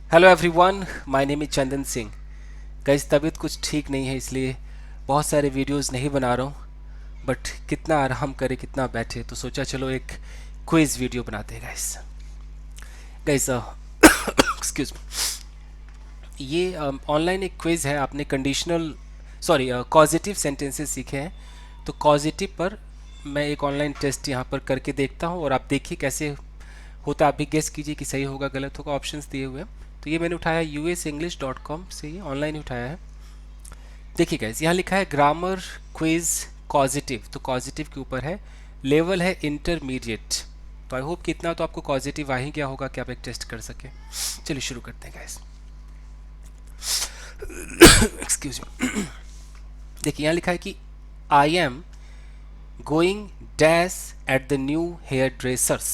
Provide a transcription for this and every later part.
Hello everyone, my name is Chandan Singh. Guys, तबीयत कुछ ठीक नहीं है, इसलिए बहुत सारे वीडियोस नहीं बना रहा हूँ। बट कितना आराम करे, कितना बैठे, तो सोचा चलो एक क्विज वीडियो बनाते हैं गाइस। गाइस, एक्सक्यूज मी, ये ऑनलाइन एक क्विज है। आपने कंडीशनल सॉरी कॉजिटिव सेंटेंसेस सीखे हैं, तो कॉजिटिव पर मैं एक ऑनलाइन टेस्ट यहाँ पर करके देखता हूँ और आप देखिए कैसे होता है। आप भी गेस कीजिए कि सही होगा गलत होगा, ऑप्शंस दिए हुए हैं। तो ये मैंने उठाया usenglish.com से, ये ऑनलाइन ही उठाया है। देखिए गाइस, यहाँ लिखा है ग्रामर क्विज पॉजिटिव, तो पॉजिटिव के ऊपर है, लेवल है इंटरमीडिएट। तो आई होप कि इतना तो आपको पॉजिटिव आ ही गया होगा कि आप एक टेस्ट कर सके। चलिए शुरू करते हैं गाइस। Excuse me. देखिए यहाँ लिखा है कि I am going dash at the new hairdressers.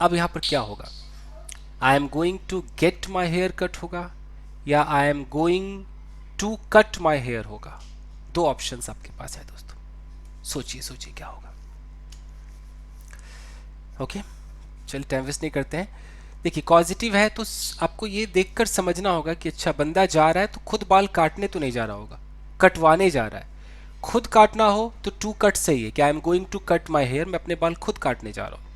अब यहाँ पर क्या होगा? I am going to get my hair cut होगा, या I am going to cut my hair होगा। दो ऑप्शंस आपके पास है दोस्तों, सोचिए सोचिए क्या होगा। ओके, चलिए टाइम वेस्ट नहीं करते हैं। देखिए पॉजिटिव है तो आपको ये देखकर समझना होगा कि अच्छा, बंदा जा रहा है तो खुद बाल काटने तो नहीं जा रहा होगा, कटवाने जा रहा है। खुद काटना हो तो टू कट सही है कि I am going to cut my hair, मैं अपने बाल खुद काटने जा रहा हूँ।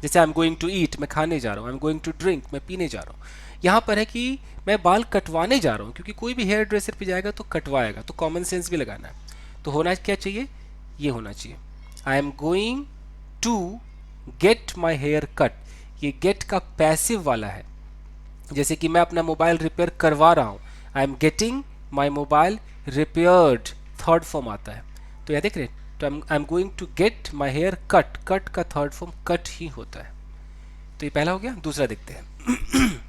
जैसे I am going to eat, मैं खाने जा रहा हूँ। I am going to drink, मैं पीने जा रहा हूँ। यहाँ पर है कि मैं बाल कटवाने जा रहा हूँ, क्योंकि कोई भी हेयर ड्रेसर पे जाएगा तो कटवाएगा, तो कॉमन सेंस भी लगाना है। तो होना क्या चाहिए? ये होना चाहिए, I am going to get my hair cut. ये गेट का पैसिव वाला है। जैसे कि मैं अपना मोबाइल रिपेयर करवा रहा हूँ, I am getting my mobile repaired, third form आता है। तो यह देख रहे हैं, तो I am going to get my hair cut, cut का थर्ड फॉर्म कट ही होता है। तो ये पहला हो गया। दूसरा देखते हैं।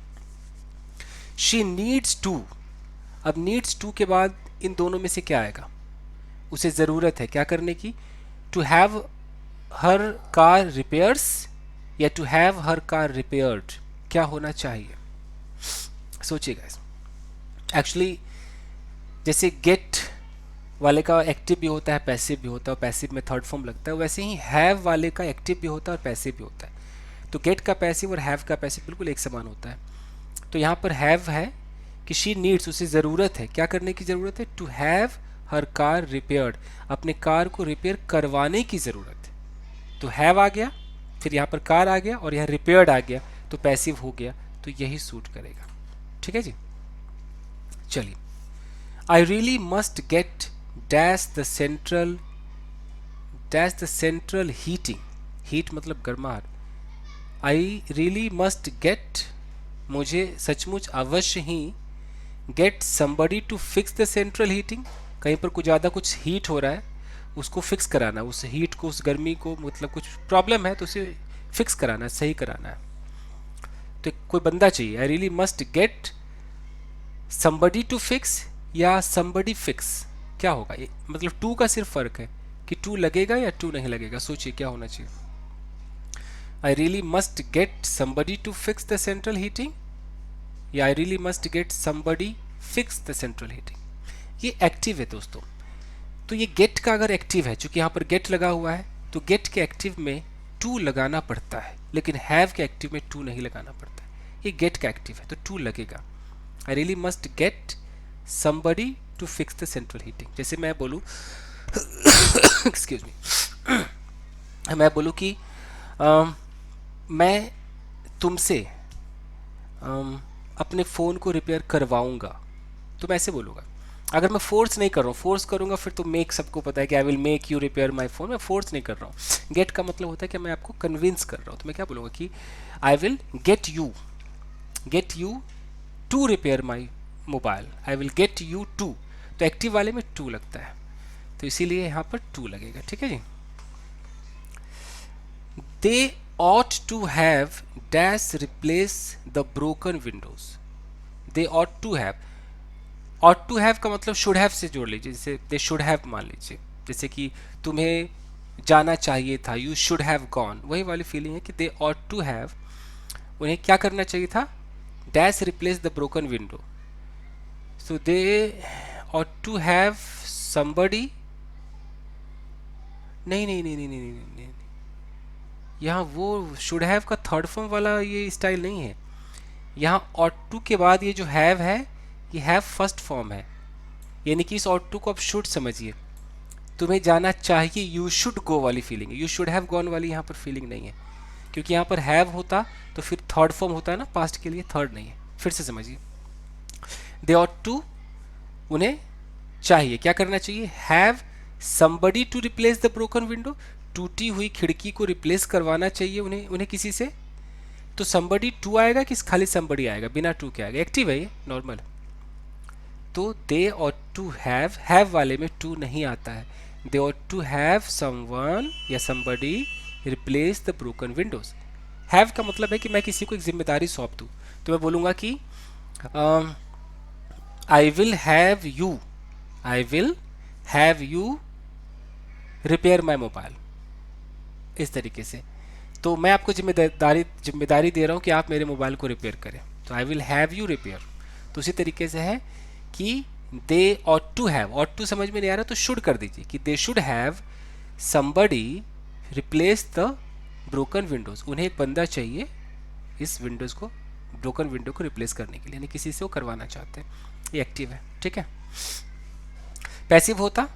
She needs to. अब नीड्स टू के बाद इन दोनों में से क्या आएगा? उसे ज़रूरत है क्या करने की? To have her car repairs, या to have her car repaired, क्या होना चाहिए? सोचिएगा। एक्चुअली जैसे गेट वाले का एक्टिव भी होता है, पैसिव भी होता है, और पैसिव में थर्ड फॉर्म लगता है, वैसे ही हैव वाले का एक्टिव भी होता है और पैसिव भी होता है। तो गेट का पैसिव और हैव का पैसिव बिल्कुल एक समान होता है। तो यहाँ पर हैव है कि शी नीड्स, उसे ज़रूरत है, क्या करने की ज़रूरत है? To have her car repaired, अपने कार को रिपेयर करवाने की ज़रूरत है। तो हैव आ गया, फिर यहाँ पर कार आ गया, और यहाँ रिपेयर्ड आ गया, तो पैसिव हो गया। तो यही सूट करेगा। ठीक है जी। चलिए, I really must get dash the central heating. Heat मतलब गर्माहट। आई रियली मस्ट गेट, मुझे सचमुच अवश्य ही, get somebody to fix the central heating, कहीं पर कुछ ज़्यादा कुछ हीट हो रहा है, उसको फिक्स कराना, उस हीट को, उस गर्मी को, मतलब कुछ प्रॉब्लम है तो उसे फिक्स कराना, सही कराना है। तो कोई बंदा चाहिए। I really must get somebody to fix या समबडी फिक्स, क्या होगा ये? मतलब टू का सिर्फ फर्क है कि टू लगेगा या टू नहीं लगेगा। सोचिए क्या होना चाहिए। I really must get somebody to fix the central heating, या I really must get somebody fix the central heating. ये एक्टिव है दोस्तों। तो ये गेट का अगर एक्टिव है, चूंकि यहाँ पर गेट लगा हुआ है, तो गेट के एक्टिव में टू लगाना पड़ता है, लेकिन हैव के एक्टिव में टू नहीं लगाना पड़ता है। ये गेट का एक्टिव है तो टू लगेगा। I really must get somebody to fix the central heating. जैसे मैं बोलूँ, एक्सक्यूज मी, मैं बोलूँ कि मैं तुमसे अपने फ़ोन को रिपेयर करवाऊंगा, तो मैं ऐसे बोलूँगा। अगर मैं फोर्स नहीं कर रहा हूँ, फोर्स करूँगा फिर तो मेक, सबको पता है कि I will make you repair my phone. मैं फोर्स नहीं कर रहा हूँ। गेट का मतलब होता है कि मैं आपको कन्विंस कर रहा हूँ। तो मैं क्या बोलूँगा कि I will get you to repair my mobile, I will get you to. तो एक्टिव वाले में टू लगता है, तो इसीलिए यहाँ पर टू लगेगा। ठीक है जी। दे ought to have dash replace the broken windows। they ought to have, ought to have का मतलब should have से जोड़ लीजिए। जैसे they should have मान लीजिए, जैसे कि तुम्हें जाना चाहिए था, you should have gone, वही वाली फीलिंग है कि they ought to have, उन्हें क्या करना चाहिए था? dash replace the broken window। so they ought to have somebody, नहीं नहीं नहीं नहीं नहीं नहीं, नहीं, नहीं। यहाँ वो शुड हैव का थर्ड फॉर्म वाला ये स्टाइल नहीं है। यहाँ ought to के बाद ये जो have है, ये have फर्स्ट फॉर्म है, यानी कि इस ought to को आप should समझिए। तुम्हें जाना चाहिए, यू शुड गो वाली फीलिंग है, यू शुड हैव गॉन वाली यहाँ पर फीलिंग नहीं है, क्योंकि यहाँ पर हैव होता तो फिर थर्ड फॉर्म होता है ना पास्ट के लिए, थर्ड नहीं है। फिर से समझिए, दे ऑट टू, उन्हें चाहिए, क्या करना चाहिए, have somebody to replace the broken window, टूटी हुई खिड़की को रिप्लेस करवाना चाहिए उन्हें, उन्हें किसी से। तो समबडी टू आएगा कि खाली समबडी आएगा, बिना टू के आएगा, एक्टिव है ये, नॉर्मल। तो दे ऑट टू हैव वाले में टू नहीं आता है, दे ऑट टू हैव समवन या somebody replace the broken Windows. Have का मतलब है कि मैं किसी को एक जिम्मेदारी सौंप दूँ, तो मैं बोलूँगा कि I will have you repair my mobile, इस तरीके से। तो मैं आपको जिम्मेदारी दे रहा हूँ कि आप मेरे मोबाइल को रिपेयर करें, तो I will have you repair. तो उसी तरीके से है कि they ought to have, ought to समझ में नहीं आ रहा तो शुड कर दीजिए कि they should have somebody replace the broken Windows, उन्हें एक बंदा चाहिए इस विंडोज को, ब्रोकन विंडो को रिप्लेस करने के लिए, यानी किसी से वो करवाना चाहते हैं। ये एक्टिव है, ठीक है। पैसिव होता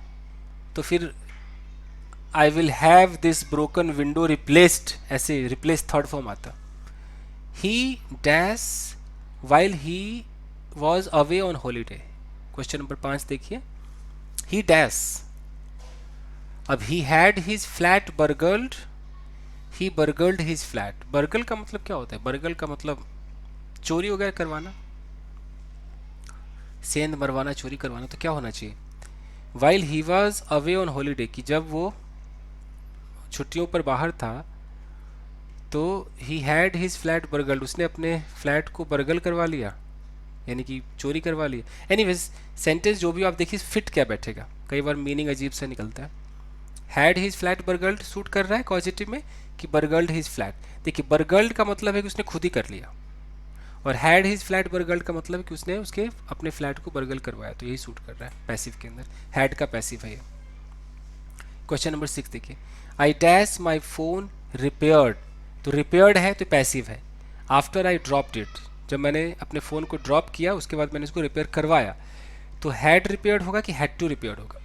तो फिर आई will have this broken window replaced, ऐसे रिप्लेस थर्ड फॉर्म आता। ही dash while he was away on holiday, question number 5 देखिए, ही डैश, अब ही had his flat burgled, he burgled his flat. Burgle का मतलब क्या होता है, बर्गल का मतलब चोरी वगैरह करवाना, सेंध मरवाना, चोरी करवाना, तो क्या होना चाहिए, while he was away on holiday, कि जब वो छुट्टियों पर बाहर था, तो ही हैड हिज फ्लैट बर्गल्ड, उसने अपने फ्लैट को बर्गल करवा लिया, यानी कि चोरी करवा लिया। एनीवेज सेंटेंस जो भी आप देखिए फिट क्या बैठेगा, कई बार मीनिंग अजीब सा निकलता है। Had his flat burgled suit कर रहा है पॉजिटिव में, कि बर्गल्ड हिज फ्लैट। देखिए बर्गल्ड का मतलब है कि उसने खुद ही कर लिया, और हैड हिज फ्लैट बर्गल्ड का मतलब है कि उसने उसके अपने फ्लैट को बर्गल करवाया, तो यही सूट कर रहा है पैसिव के अंदर, हैड का पैसिव है ये। क्वेश्चन नंबर 6 देखिए, I dash my phone repaired, तो रिपेयर्ड है तो पैसिव है। आफ्टर आई ड्रॉप्ड इट, जब मैंने अपने फ़ोन को ड्रॉप किया उसके बाद मैंने इसको रिपेयर करवाया, तो हैड रिपेयर्ड होगा कि हैड टू रिपेयर्ड होगा,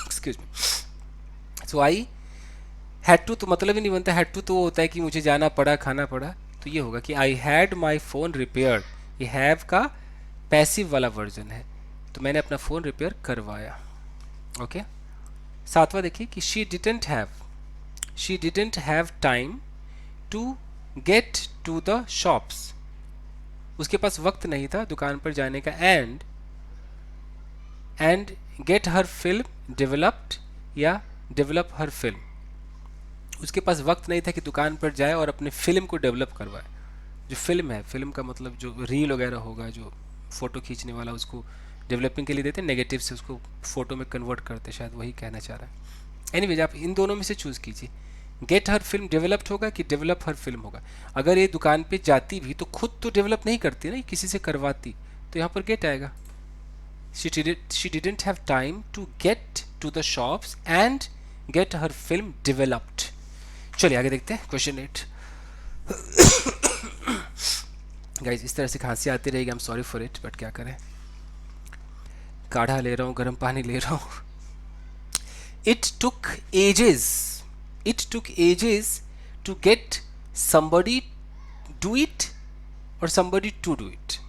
excuse me. So I had to तो मतलब ही नहीं बनता, हैड टू तो वो होता है कि मुझे जाना पड़ा, खाना पड़ा, तो ये होगा कि I had my phone repaired, ये हैव का पैसिव वाला वर्जन है, तो मैंने अपना फ़ोन रिपेयर करवाया। ओके 7वां देखिए कि she didn't have time to get to the shops, उसके पास वक्त नहीं था दुकान पर जाने का, and get her film developed या डेवलप हर फिल्म, उसके पास वक्त नहीं था कि दुकान पर जाए और अपने फिल्म को डेवलप करवाए। जो फिल्म है, फिल्म का मतलब जो रील वगैरह होगा, जो फोटो खींचने वाला, उसको डेवलपिंग के लिए देते हैं, नेगेटिव से उसको फोटो में कन्वर्ट करते, शायद वही कहना चाह रहा है। एनीवेज आप इन दोनों में से चूज़ कीजिए, गेट हर फिल्म डेवलप्ड होगा कि डेवलप हर फिल्म होगा। अगर ये दुकान पे जाती भी तो खुद तो डेवलप नहीं करती ना, किसी से करवाती, तो यहाँ पर गेट आएगा। She didn't have time to get to the shops and get her film developed. चलिए आगे देखते हैं क्वेश्चन 8। गाइज इस तरह से खांसी आती रहेगी, I am sorry for it, but क्या करें, काढ़ा ले रहा हूँ, गर्म पानी ले रहा हूँ। It took ages to get somebody do it और somebody to do it।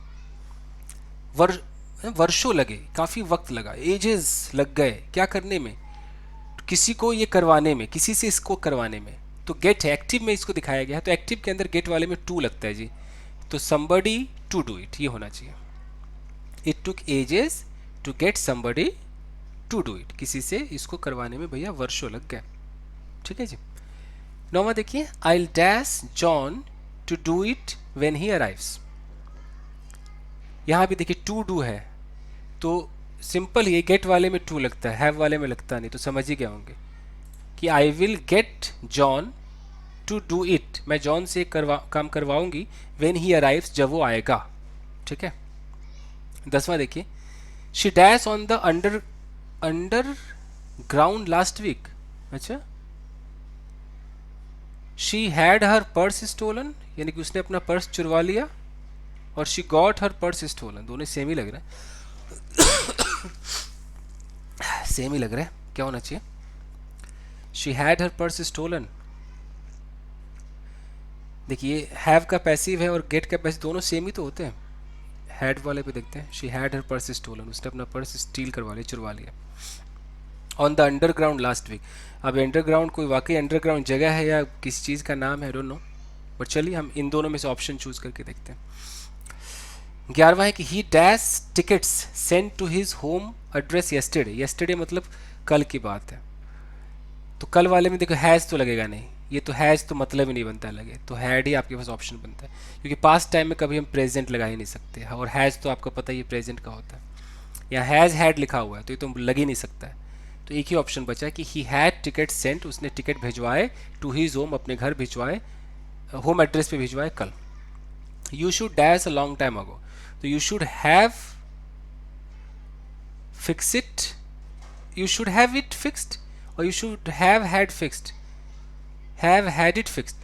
वर्षों लगे, काफ़ी वक्त लगा, एजेस लग गए, क्या करने में, किसी को ये करवाने में, किसी से इसको करवाने में। तो गेट है, एक्टिव में इसको दिखाया गया है, तो एक्टिव के अंदर गेट वाले में टू लगता है जी, तो somebody to do it ये होना चाहिए। It took ages to get somebody to do it, किसी से इसको करवाने में भैया वर्षों लग गए, ठीक है जी। 9वां देखिए, I'll dash John to do it when he arrives। यहाँ भी देखिए टू डू है, तो सिंपल ये गेट वाले में टू लगता है, हैव वाले में लगता नहीं, तो समझ ही गए होंगे कि I will get John to do it, मैं जॉन से काम करवाऊंगी, व्हेन ही अराइव्स, जब वो आएगा, ठीक है। 10वां देखिए, she dash on the underground last week. अच्छा, she had her purse stolen, यानी कि उसने अपना पर्स चुरवा लिया, और she got her purse stolen, दोनों सेम ही लग रहा है, सेम ही लग रहा है, क्या होना चाहिए? She had her purse stolen. देखिए हैव का पैसिव है और गेट का पैसिव दोनों सेम ही तो होते हैं। हैड वाले पे देखते हैं, she had her purse stolen, उसने अपना पर्स स्टील करवा लिया, चुरवा लिया। On the underground last week, अब अंडरग्राउंड कोई वाकई अंडरग्राउंड जगह है या किसी चीज़ का नाम है, आई डोंट नो, बट चलिए हम इन दोनों में से ऑप्शन चूज करके देखते हैं। 11वां है कि he dash tickets send to his home address yesterday, yesterday मतलब कल की बात है, तो कल वाले में देखो हैज़ तो लगेगा नहीं, ये तो हैज़ तो मतलब ही नहीं बनता है, लगे तो हैड ही आपके पास ऑप्शन बनता है, क्योंकि पास्ट टाइम में कभी हम प्रेजेंट लगा ही नहीं सकते, और हैज़ तो आपको पता ही है प्रेजेंट का होता है, या हैज़ हैड लिखा हुआ है तो ये तो लग ही नहीं सकता है। तो एक ही ऑप्शन बचा है कि ही हैड टिकट सेंट, उसने टिकट भिजवाए, टू हिज होम अपने घर भिजवाए, होम एड्रेस पे भिजवाए कल। You should dash a long time ago, तो you should have fix it, you should have it fixed, और you should have had fixed, have had it fixed.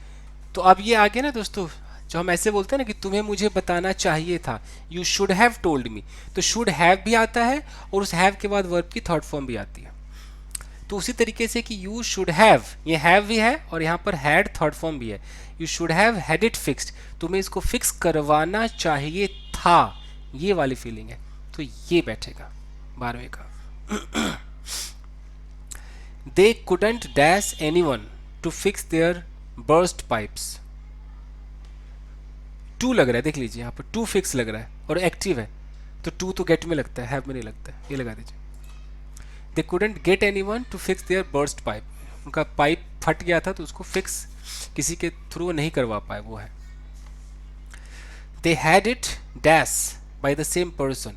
तो अब ये आ गया ना दोस्तों, जो हम ऐसे बोलते हैं ना कि तुम्हें मुझे बताना चाहिए था, you should have told me, तो शुड हैव भी आता है और उस हैव के बाद वर्ब की थर्ड फॉर्म भी आती है। तो उसी तरीके से कि यू शुड हैव, ये हैव भी है और यहाँ पर हैड थर्ड फॉर्म भी है, you should have had it fixed, तुम्हें इसको फिक्स करवाना चाहिए था, ये वाली फीलिंग है, तो ये बैठेगा 12वें का। They couldn't dash anyone to fix their burst pipes, to लग रहा है, देख लीजिए यहाँ पर टू फिक्स लग रहा है और एक्टिव है, तो टू तो गेट में लगता है, हैव में नहीं लगता है, ये लगा दीजिए। They couldn't get anyone to fix their burst pipe, उनका पाइप फट गया था तो उसको फिक्स किसी के थ्रू नहीं करवा पाए, वो है। They had it dash by the same person,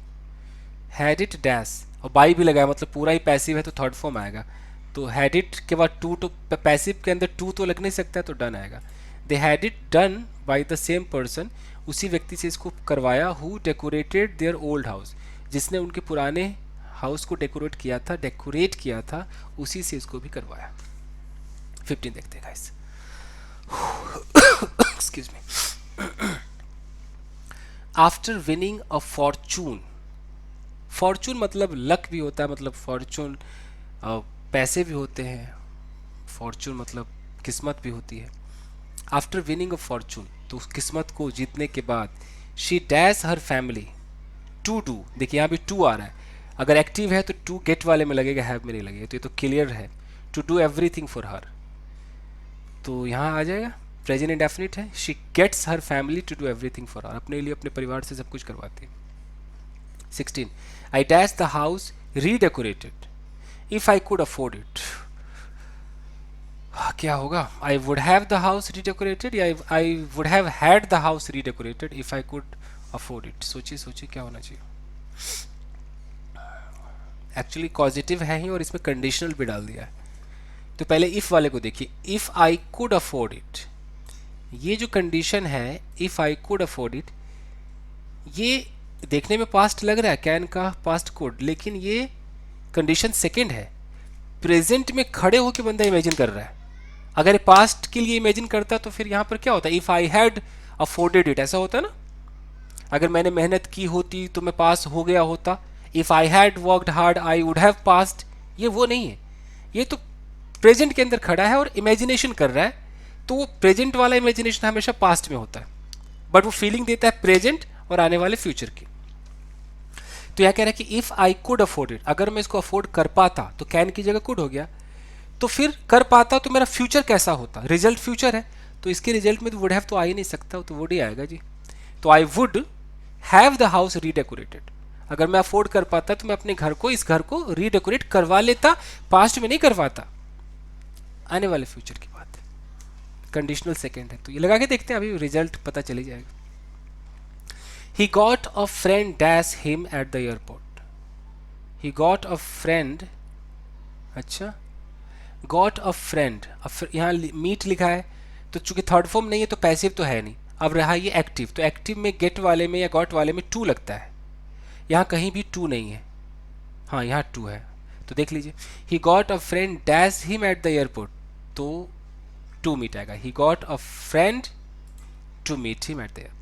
had it dash और बाई भी लगाया, मतलब पूरा ही पैसिव है तो थर्ड फॉर्म आएगा, तो हैड इट के बाद टू, तो पैसिव के अंदर टू तो लग नहीं सकता है, तो डन आएगा। They had it done by the same person, उसी व्यक्ति से इसको करवाया, who decorated their old house, जिसने उनके पुराने हाउस को डेकोरेट किया था, उसी से इसको भी करवाया। 15 देखते हैं guys, excuse me. After winning a Fortune, Fortune मतलब लक भी होता है, मतलब फॉर्चून पैसे भी होते हैं, फॉर्चून मतलब किस्मत भी होती है। आफ्टर विनिंग अ फॉर्चून, तो उस किस्मत को जीतने के बाद, she dash her family to do, देखिए यहाँ भी टू आ रहा है, अगर एक्टिव है तो टू गेट वाले में लगेगा, हैव में नहीं लगेगा, तो ये तो क्लियर है, to do everything for her, तो यहाँ आ जाएगा प्रेजेंट इंडेफिनिट है, she gets her family to do everything for her, अपने लिए अपने परिवार से सब कुछ करवाती है। 16 I dash the house redecorated if I could afford it, क्या होगा? I would have the house redecorated या I would have had the house redecorated if I could afford it, सोचिए सोचिए क्या होना चाहिए। एक्चुअली पॉजिटिव है ही और इसमें कंडीशनल भी डाल दिया है, तो पहले इफ वाले को देखिए, if I could afford it, ये जो कंडीशन है if I could afford it, ये देखने में पास्ट लग रहा है, कैन का पास्ट कुड, लेकिन ये कंडीशन सेकंड है, प्रेजेंट में खड़े होकर बंदा इमेजिन कर रहा है, अगर पास्ट के लिए इमेजिन करता तो फिर यहाँ पर क्या होता है, if I had afforded it, ऐसा होता है ना, अगर मैंने मेहनत की होती तो मैं पास हो गया होता, if I had worked hard I would have passed, ये वो नहीं है, ये तो प्रेजेंट के अंदर खड़ा है और इमेजिनेशन कर रहा है, तो वो प्रेजेंट वाला इमेजिनेशन हमेशा पास्ट में होता है, बट वो फीलिंग देता है प्रेजेंट और आने वाले फ्यूचर की। तो यह कह रहा है कि if I could afford it, अगर मैं इसको अफोर्ड कर पाता, तो कैन की जगह कुड हो गया, तो फिर कर पाता तो मेरा फ्यूचर कैसा होता, रिजल्ट फ्यूचर है, तो इसके रिजल्ट में तो वुड हैव तो आ ही नहीं सकता, तो वुड ही आएगा जी। तो I would have the house redecorated, अगर मैं अफोर्ड कर पाता तो मैं अपने घर को, इस घर को रीडेकोरेट करवा लेता, पास्ट में नहीं करवाता, आने वाले फ्यूचर की बात है, कंडीशनल सेकेंड है, तो ये लगा के देखते हैं, अभी रिजल्ट पता चली जाएगा। He got a friend dash him at the airport. He got a friend, अच्छा, got a friend, यहाँ मीट लिखा है, तो चूंकि थर्ड फॉर्म नहीं है तो पैसिव तो है नहीं, अब रहा ये एक्टिव, तो एक्टिव में गेट वाले में या गॉट वाले में टू लगता है, यहाँ कहीं भी टू नहीं है, हाँ यहाँ टू है, तो देख लीजिए, he got a friend dash him at the airport, तो टू मीट आएगा, he got a friend to meet him at the airport,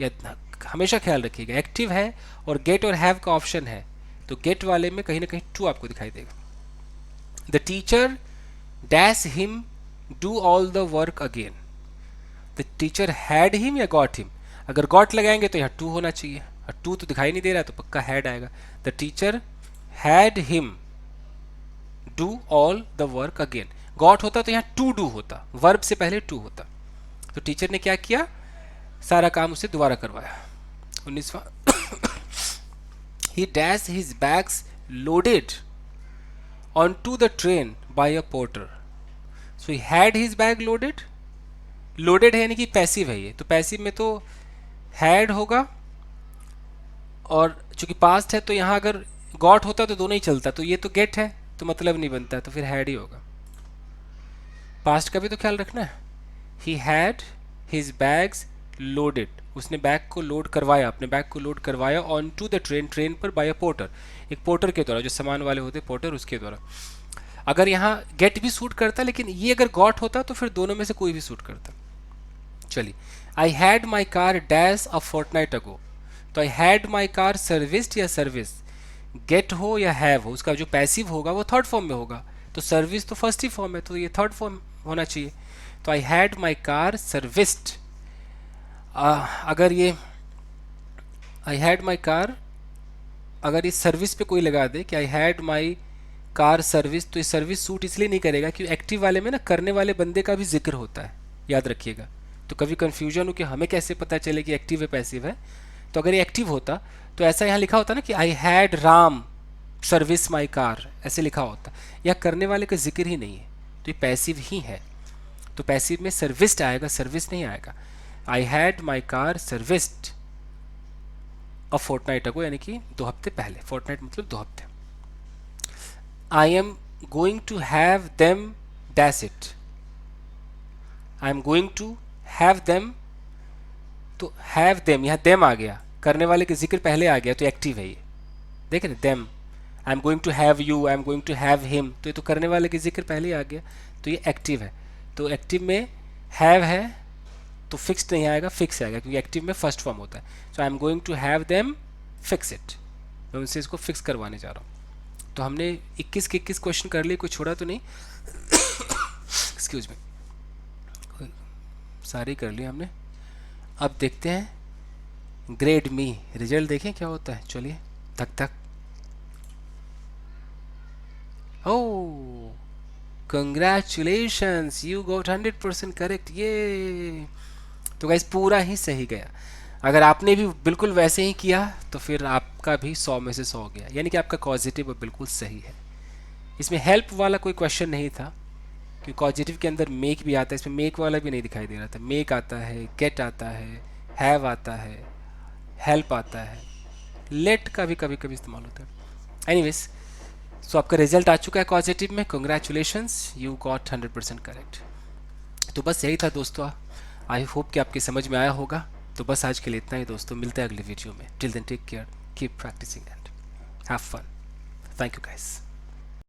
या हमेशा ख्याल रखिएगा, एक्टिव है और गेट और हैव का ऑप्शन है, तो गेट वाले में कहीं ना कहीं टू आपको दिखाई देगा। The teacher dash him do all the work again. The teacher had him या गॉट हिम, अगर गॉट लगाएंगे तो यहाँ टू होना चाहिए, और टू तो दिखाई नहीं दे रहा तो पक्का हैड आएगा। The teacher had him do all the work again, got होता तो यहाँ टू डू होता, वर्ब से पहले टू होता। तो टीचर ने क्या किया, सारा काम उसे दोबारा करवाया। 19वां he dash his bags loaded onto the train by a porter, so he had his bag loaded, loaded है यानी कि पैसिव है ये, तो पैसिव में तो had होगा, और चूंकि पास्ट है तो यहाँ अगर गॉट होता तो दोनों ही चलता, तो ये तो गेट है तो मतलब नहीं बनता, तो फिर हैड ही होगा। पास्ट का भी तो ख्याल रखना है। He had his bags loaded, उसने बैग को लोड करवाया, अपने बैग को लोड करवाया on to the train, train पर बाय अ पोर्टर, एक पोर्टर के द्वारा, जो सामान वाले होते पोर्टर उसके द्वारा। अगर यहाँ गेट भी सूट करता, लेकिन ये अगर गॉट होता तो फिर दोनों में से कोई भी सूट करता। चलिए, I had my car dash a fortnight ago, तो I had my car serviced या सर्विस, गेट हो या हैव हो, उसका जो पैसिव होगा वो थर्ड फॉर्म में होगा, तो सर्विस तो फर्स्ट ही फॉर्म है, तो ये थर्ड फॉर्म होना चाहिए। तो I had my car serviced, अगर ये आई हैड माई कार, अगर इस सर्विस पे कोई लगा दे कि I had my car service, तो ये सर्विस सूट इसलिए नहीं करेगा क्योंकि एक्टिव वाले में ना करने वाले बंदे का भी जिक्र होता है, याद रखिएगा। तो कभी कंफ्यूजन हो कि हमें कैसे पता चले कि एक्टिव है पैसिव है, तो अगर ये एक्टिव होता तो ऐसा यहाँ लिखा होता ना कि I had Ram service my car, ऐसे लिखा होता, या करने वाले का जिक्र ही नहीं है, तो ये पैसिव ही है, तो पैसिव में सर्विस्ड आएगा, सर्विस नहीं आएगा। I had my car serviced a fortnight ago, यानी कि 2 हफ्ते पहले, फोर्टनाइट मतलब 2 हफ्ते। I am going to have them dash it, I am going to have them, तो हैव देम, यहाँ देम आ गया, करने वाले के जिक्र पहले आ गया, तो एक्टिव है ये, देख रहे them. I am going to have you, I am going to have him, तो ये तो करने वाले के जिक्र पहले ही आ गया, तो ये एक्टिव है। तो एक्टिव में हैव है तो फिक्स्ड नहीं आएगा, फिक्स आएगा, क्योंकि एक्टिव में फर्स्ट फॉर्म होता है। So I am going to have them fix it, मैं उनसे इसको फिक्स करवाने जा रहा हूँ। तो हमने 21 के 21 क्वेश्चन कर लिए, कोई छोड़ा तो नहीं एक्सक्यूज मी, सारे कर लिए हमने। अब देखते हैं ग्रेड मी, रिजल्ट देखें क्या होता है। चलिए तक तक, ओह कंग्रेचुलेशंस, यू गॉट 100% करेक्ट, ये तो गाइस पूरा ही सही गया। अगर आपने भी बिल्कुल वैसे ही किया तो फिर आपका भी 100 में से 100 गया, यानी कि आपका पॉजिटिव बिल्कुल सही है। इसमें हेल्प वाला कोई क्वेश्चन नहीं था, क्योंकि पॉजिटिव के अंदर मेक भी आता है, इसमें मेक वाला भी नहीं दिखाई दे रहा था। मेक आता है, गेट आता है, हैव आता है, हेल्प आता है, लेट का भी कभी कभी इस्तेमाल होता है। एनीवेज, सो आपका रिजल्ट आ चुका है पॉजिटिव में, कंग्रेचुलेशंस, यू गॉट 100% करेक्ट। तो बस यही था दोस्तों, आई होप कि आपकी समझ में आया होगा। तो बस आज के लिए इतना ही दोस्तों, मिलते हैं अगले वीडियो में। Till then take care, keep practising and have fun. Thank you guys.